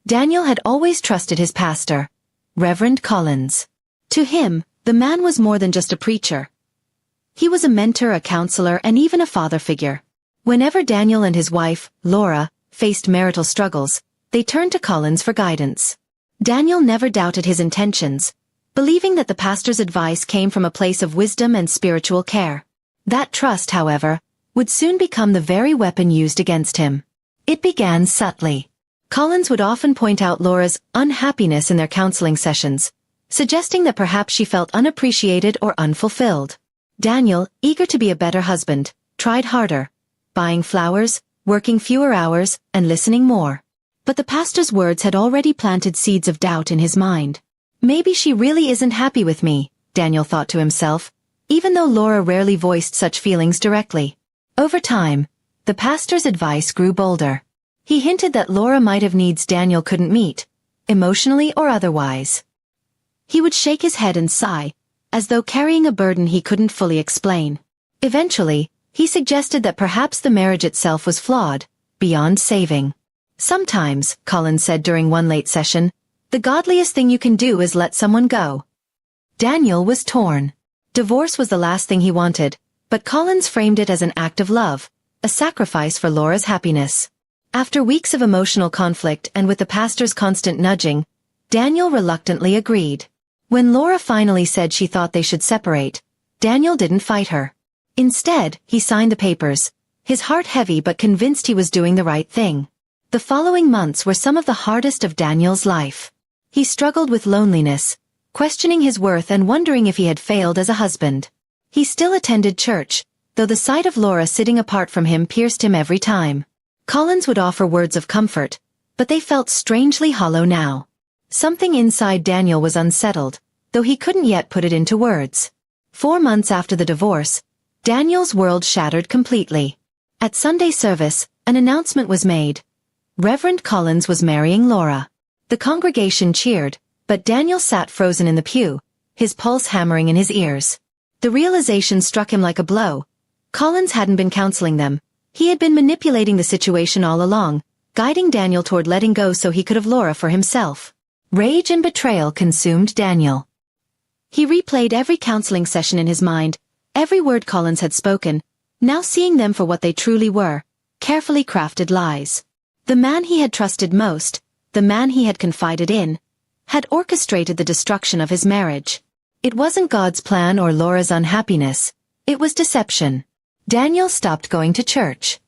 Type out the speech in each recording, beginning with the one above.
Daniel had always trusted his pastor, Reverend Collins. To him, the man was more than just a preacher. He was a mentor, a counselor, and even a father figure. Whenever Daniel and his wife, Laura, faced marital struggles, they turned to Collins for guidance. Daniel never doubted his intentions, believing that the pastor's advice came from a place of wisdom and spiritual care. That trust, however, would soon become the very weapon used against him. It began subtly. Collins would often point out Laura's unhappiness in their counseling sessions, suggesting that perhaps she felt unappreciated or unfulfilled. Daniel, eager to be a better husband, tried harder, buying flowers, working fewer hours, and listening more. But the pastor's words had already planted seeds of doubt in his mind. Maybe she really isn't happy with me, Daniel thought to himself, even though Laura rarely voiced such feelings directly. Over time, the pastor's advice grew bolder. He hinted that Laura might have needs Daniel couldn't meet, emotionally or otherwise. He would shake his head and sigh, as though carrying a burden he couldn't fully explain. Eventually, he suggested that perhaps the marriage itself was flawed, beyond saving. Sometimes, Collins said during one late session, the godliest thing you can do is let someone go. Daniel was torn. Divorce was the last thing he wanted, but Collins framed it as an act of love, a sacrifice for Laura's happiness. After weeks of emotional conflict and with the pastor's constant nudging, Daniel reluctantly agreed. When Laura finally said she thought they should separate, Daniel didn't fight her. Instead, he signed the papers, his heart heavy but convinced he was doing the right thing. The following months were some of the hardest of Daniel's life. He struggled with loneliness, questioning his worth and wondering if he had failed as a husband. He still attended church, though the sight of Laura sitting apart from him pierced him every time. Collins would offer words of comfort, but they felt strangely hollow now. Something inside Daniel was unsettled, though he couldn't yet put it into words. 4 months after the divorce, Daniel's world shattered completely. At Sunday service, an announcement was made. Reverend Collins was marrying Laura. The congregation cheered, but Daniel sat frozen in the pew, his pulse hammering in his ears. The realization struck him like a blow. Collins hadn't been counseling them. He had been manipulating the situation all along, guiding Daniel toward letting go so he could have Laura for himself. Rage and betrayal consumed Daniel. He replayed every counseling session in his mind, every word Collins had spoken, now seeing them for what they truly were, carefully crafted lies. The man he had trusted most, the man he had confided in, had orchestrated the destruction of his marriage. It wasn't God's plan or Laura's unhappiness, it was deception. Daniel stopped going to church.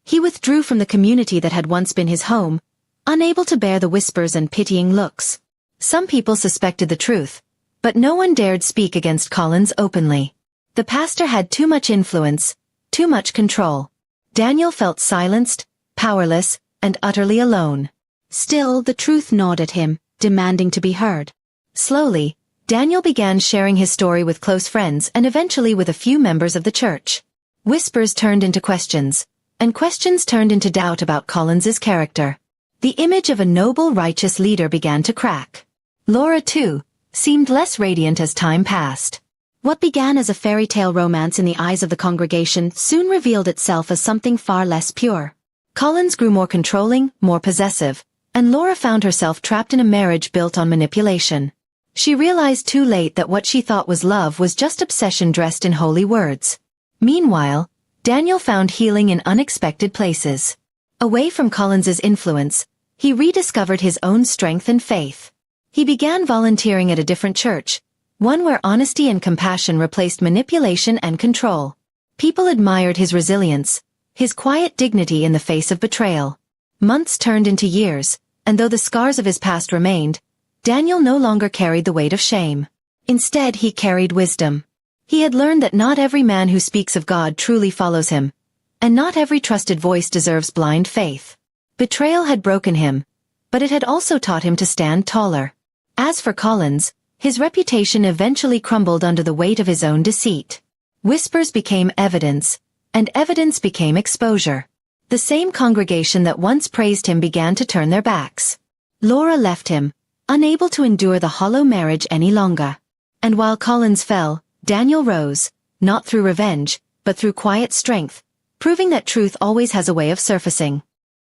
He withdrew from the community that had once been his home, unable to bear the whispers and pitying looks. Some people suspected the truth, but no one dared speak against Collins openly. The pastor had too much influence, too much control. Daniel felt silenced, powerless, and utterly alone. Still, the truth gnawed at him, demanding to be heard. Slowly, Daniel began sharing his story with close friends and eventually with a few members of the church. Whispers turned into questions, and questions turned into doubt about Collins's character. The image of a noble, righteous leader began to crack. Laura, too, seemed less radiant as time passed. What began as a fairy tale romance in the eyes of the congregation soon revealed itself as something far less pure. Collins grew more controlling, more possessive, and Laura found herself trapped in a marriage built on manipulation. She realized too late that what she thought was love was just obsession dressed in holy words. Meanwhile, Daniel found healing in unexpected places. Away from Collins's influence, he rediscovered his own strength and faith. He began volunteering at a different church, one where honesty and compassion replaced manipulation and control. People admired his resilience, his quiet dignity in the face of betrayal. Months turned into years, and though the scars of his past remained, Daniel no longer carried the weight of shame. Instead, he carried wisdom. He had learned that not every man who speaks of God truly follows him, and not every trusted voice deserves blind faith. Betrayal had broken him, but it had also taught him to stand taller. As for Collins, his reputation eventually crumbled under the weight of his own deceit. Whispers became evidence, and evidence became exposure. The same congregation that once praised him began to turn their backs. Laura left him, unable to endure the hollow marriage any longer. And while Collins fell, Daniel rose, not through revenge, but through quiet strength, proving that truth always has a way of surfacing.